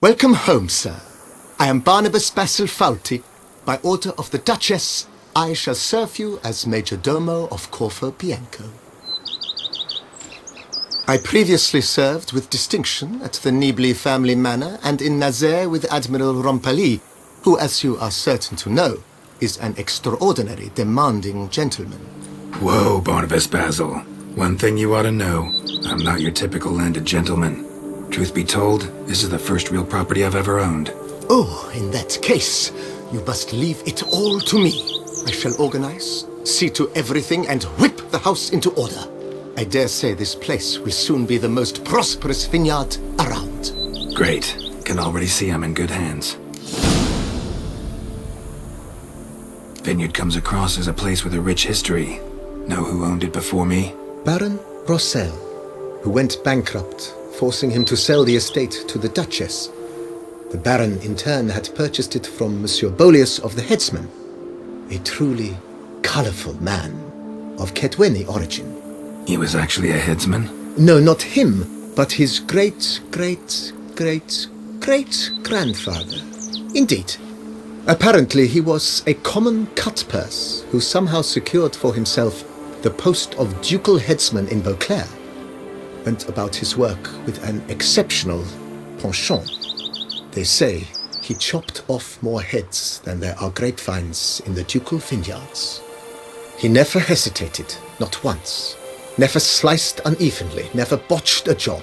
Welcome home, sir. I am Barnabas Basil Faulty. By order of the Duchess, I shall serve you as Major Domo of Corvo Bianco. I previously served with distinction at the Nibli family manor and in Nazaire with Admiral Rompali, who, as you are certain to know, is an extraordinary demanding gentleman. Whoa, Barnabas Basil. One thing you ought to know. I'm not your typical landed gentleman. Truth be told, this is the first real property I've ever owned. Oh, in that case, you must leave it all to me. I shall organize, see to everything, and whip the house into order. I dare say this place will soon be the most prosperous vineyard around. Great. Can already see I'm in good hands. Vineyard comes across as a place with a rich history. Know who owned it before me? Baron Rossel, who went bankrupt, forcing him to sell the estate to the Duchess. The Baron, in turn, had purchased it from Monsieur Bolius of the Headsman, a truly colourful man of Ketweni origin. He was actually a headsman? No, not him, but his great-great-great-great-grandfather. Indeed. Apparently, he was a common cut-purse who somehow secured for himself the post of ducal headsman in Beauclair. Went about his work with an exceptional penchant. They say he chopped off more heads than there are grapevines in the ducal vineyards. He never hesitated, not once. Never sliced unevenly, never botched a job.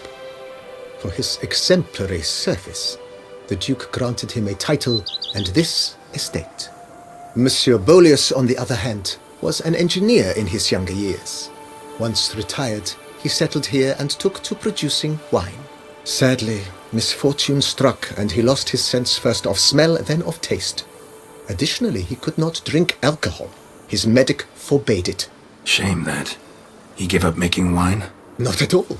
For his exemplary service, the Duke granted him a title and this estate. Monsieur Bolius, on the other hand, was an engineer in his younger years. Once retired, he settled here and took to producing wine. Sadly, misfortune struck and he lost his sense first of smell, then of taste. Additionally, he could not drink alcohol. His medic forbade it. Shame that. He gave up making wine? Not at all.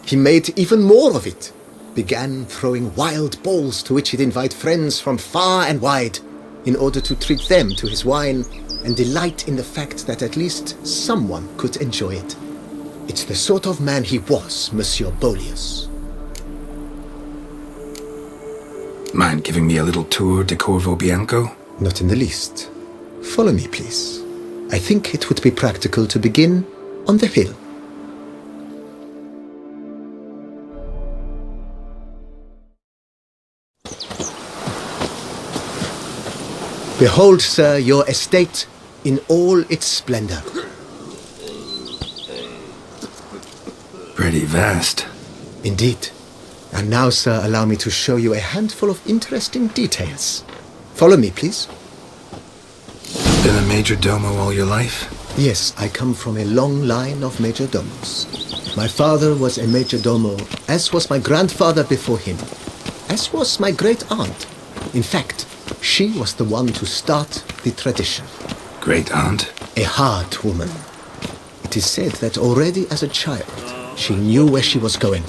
He made even more of it. Began throwing wild balls to which he'd invite friends from far and wide in order to treat them to his wine and delight in the fact that at least someone could enjoy it. It's the sort of man he was, Monsieur Bolius. Mind giving me a little tour de Corvo Bianco? Not in the least. Follow me, please. I think it would be practical to begin on the hill. Behold, sir, your estate in all its splendor. Pretty vast. Indeed. And now, sir, allow me to show you a handful of interesting details. Follow me, please. Been a major domo all your life? Yes, I come from a long line of major domos. My father was a major domo, as was my grandfather before him, as was my great-aunt. In fact, she was the one to start the tradition. Great-aunt? A hard woman. It is said that already as a child, she knew where she was going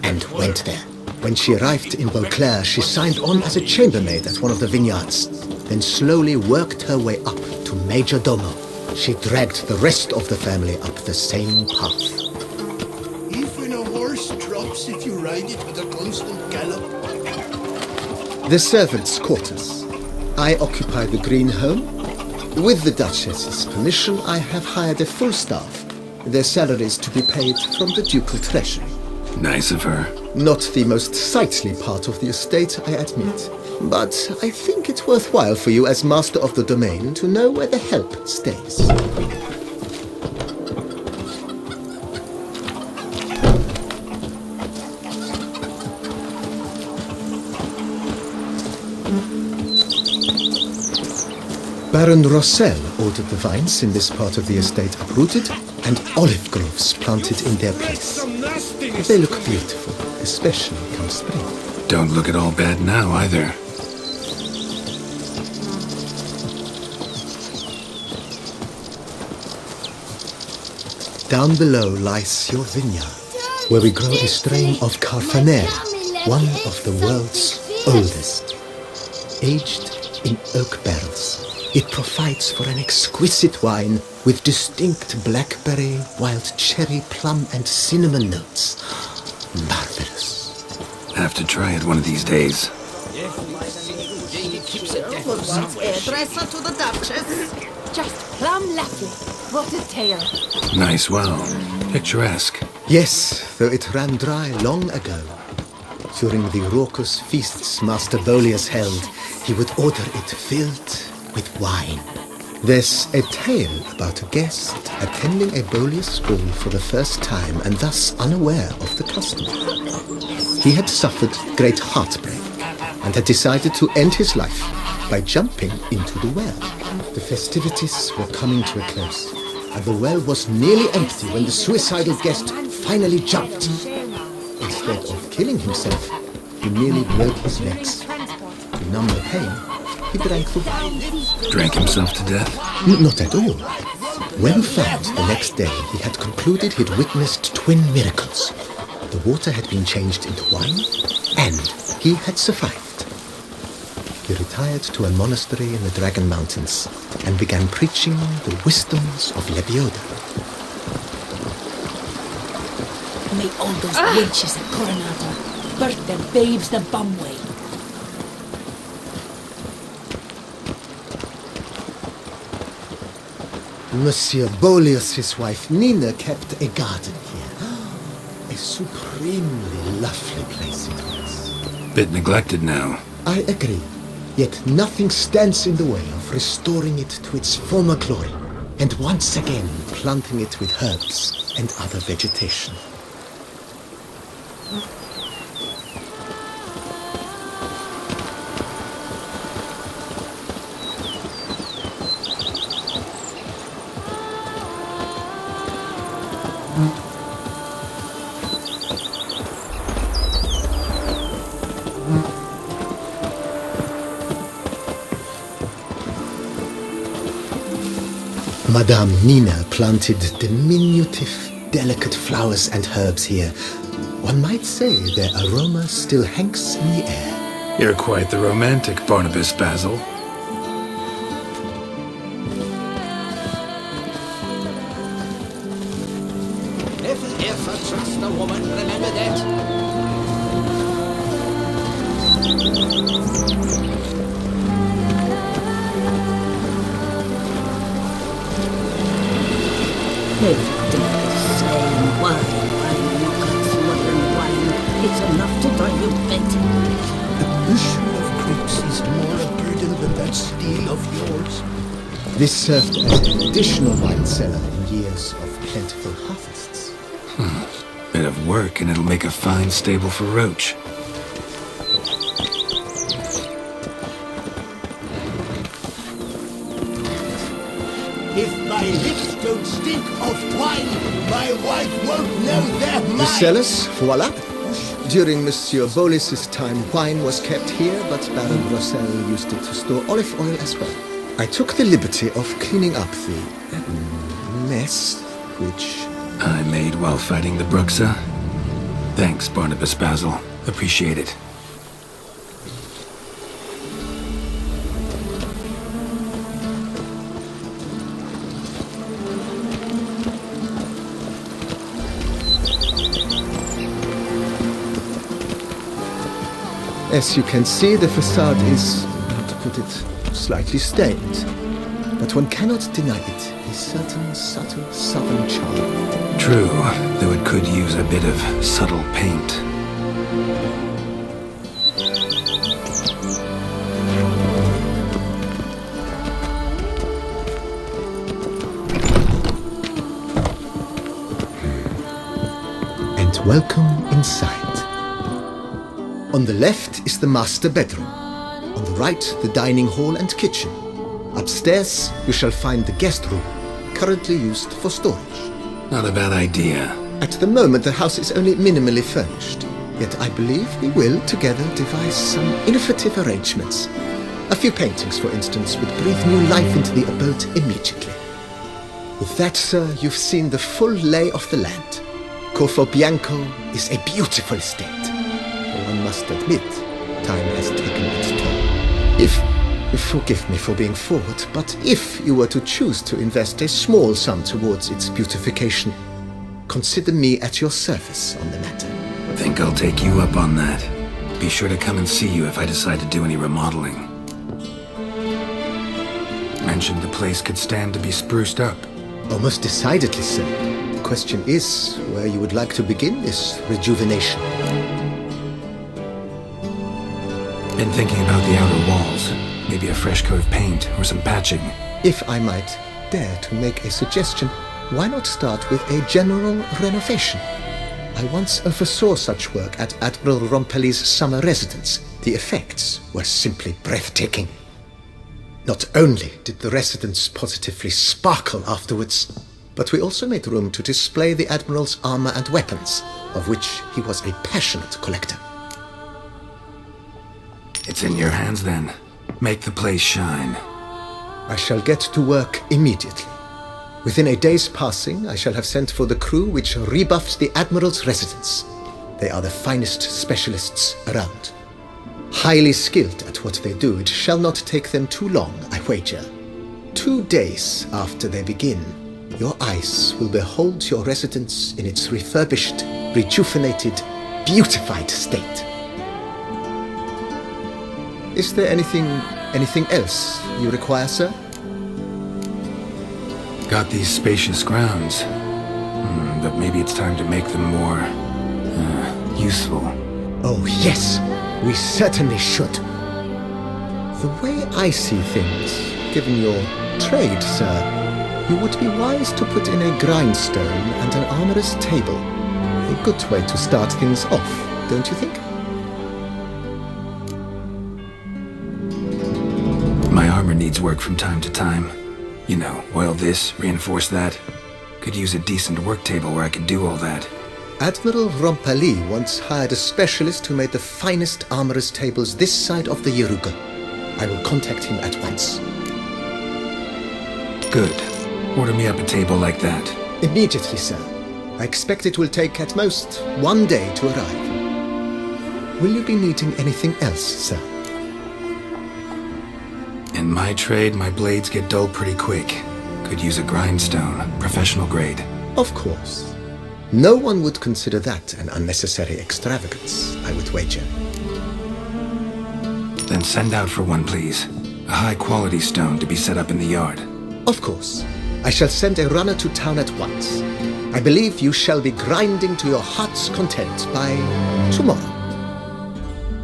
and went there. When she arrived in Beauclair, she signed on as a chambermaid at one of the vineyards, then slowly worked her way up to major domo. She dragged the rest of the family up the same path. Even a horse drops if you ride it with a constant gallop. The servants' quarters. I occupy the green home. With the Duchess's permission, I have hired a full staff. Their salaries to be paid from the ducal treasury. Nice of her. Not the most sightly part of the estate, I admit. But I think it's worthwhile for you as master of the domain to know where the help stays. Baron Rossel ordered the vines in this part of the estate uprooted and olive groves planted in their place. They look beautiful, especially come spring. Don't look at all bad now, either. Down below lies your vineyard, where we grow a strain of Carfanere, one of the world's oldest. Aged in oak barrels, it provides for an exquisite wine with distinct blackberry, wild cherry, plum, and cinnamon notes. Marvelous. Have to try it one of these days. Hairdresser to the Duchess. Just plumb lovely. What a tale. Nice well. Picturesque. Yes, though it ran dry long ago. During the raucous feasts Master Bolius held, he would order it filled with wine. There's a tale about a guest attending a Bolius ball for the first time and thus unaware of the custom. He had suffered great heartbreak and had decided to end his life by jumping into the well. The festivities were coming to a close, and the well was nearly empty when the suicidal guest finally jumped. Instead of killing himself, he merely broke his legs. To numb the pain, he drank the wine. Drank himself to death? Not at all. When found the next day, he had concluded he'd witnessed twin miracles. The water had been changed into wine, and he had survived. He retired to a monastery in the Dragon Mountains and began preaching the wisdoms of Lebioda. May all those wenches at Coronado birth their babes the bum way. Monsieur Bolius, his wife Nina, kept a garden here. A supremely lovely place it was. Bit neglected now. I agree. Yet nothing stands in the way of restoring it to its former glory, and once again planting it with herbs and other vegetation. Madame Nina planted diminutive, delicate flowers and herbs here. One might say their aroma still hangs in the air. You're quite the romantic, Barnabas Basil. Never ever trust a woman, remember that? Every day the same wine. It's enough to drive you mental. A bushel of grapes is more a burden than that steel of yours. This served as an additional wine cellar in years of plentiful harvests. Bit of work and it'll make a fine stable for Roach. If my lips don't stink of wine, my wife won't know they're mine. The cellars, voila. During Monsieur Bolis's time, wine was kept here, but Baron Rossel used it to store olive oil as well. I took the liberty of cleaning up the mess, which... I made while fighting the Bruxa. Thanks, Barnabas Basil. Appreciate it. As you can see, the facade is, to put it, slightly stained. But one cannot deny it, a certain subtle southern charm. True, though it could use a bit of subtle paint. And welcome inside. On the left is the master bedroom. On the right, the dining hall and kitchen. Upstairs, you shall find the guest room, currently used for storage. Not a bad idea. At the moment, the house is only minimally furnished. Yet I believe we will, together, devise some innovative arrangements. A few paintings, for instance, would breathe new life into the abode immediately. With that, sir, you've seen the full lay of the land. Corfo Bianco is a beautiful estate. One must admit, time has taken its toll. If, forgive me for being forward, but if you were to choose to invest a small sum towards its beautification, consider me at your service on the matter. Think I'll take you up on that. Be sure to come and see you if I decide to do any remodeling. Mentioned the place could stand to be spruced up. Oh, most decidedly, sir. The question is where you would like to begin this rejuvenation. Been thinking about the outer walls. Maybe a fresh coat of paint or some patching. If I might dare to make a suggestion, why not start with a general renovation? I once oversaw such work at Admiral Rompelli's summer residence. The effects were simply breathtaking. Not only did the residence positively sparkle afterwards, but we also made room to display the Admiral's armor and weapons, of which he was a passionate collector. It's in your hands then. Make the place shine. I shall get to work immediately. Within a day's passing, I shall have sent for the crew which rebuffed the Admiral's residence. They are the finest specialists around. Highly skilled at what they do, it shall not take them too long, I wager. 2 days after they begin, your eyes will behold your residence in its refurbished, rejuvenated, beautified state. Is there anything else you require, sir? Got these spacious grounds. But maybe it's time to make them more useful. Oh, yes, we certainly should. The way I see things, given your trade, sir, you would be wise to put in a grindstone and an armorer's table. A good way to start things off, don't you think? My armor needs work from time to time. You know, oil this, reinforce that. Could use a decent work table where I could do all that. Admiral Rompelli once hired a specialist who made the finest armorer's tables this side of the Yeruga. I will contact him at once. Good. Order me up a table like that. Immediately, sir. I expect it will take at most 1 day to arrive. Will you be needing anything else, sir? In my trade, my blades get dull pretty quick. Could use a grindstone, professional grade. Of course. No one would consider that an unnecessary extravagance, I would wager. Then send out for one, please. A high-quality stone to be set up in the yard. Of course. I shall send a runner to town at once. I believe you shall be grinding to your heart's content by tomorrow.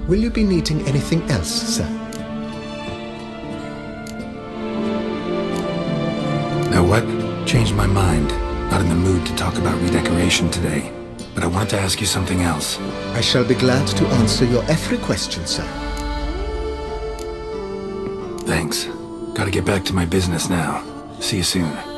Will you be needing anything else, sir? Know what? Changed my mind. Not in the mood to talk about redecoration today. But I wanted to ask you something else. I shall be glad to answer your every question, sir. Thanks. Gotta get back to my business now. See you soon.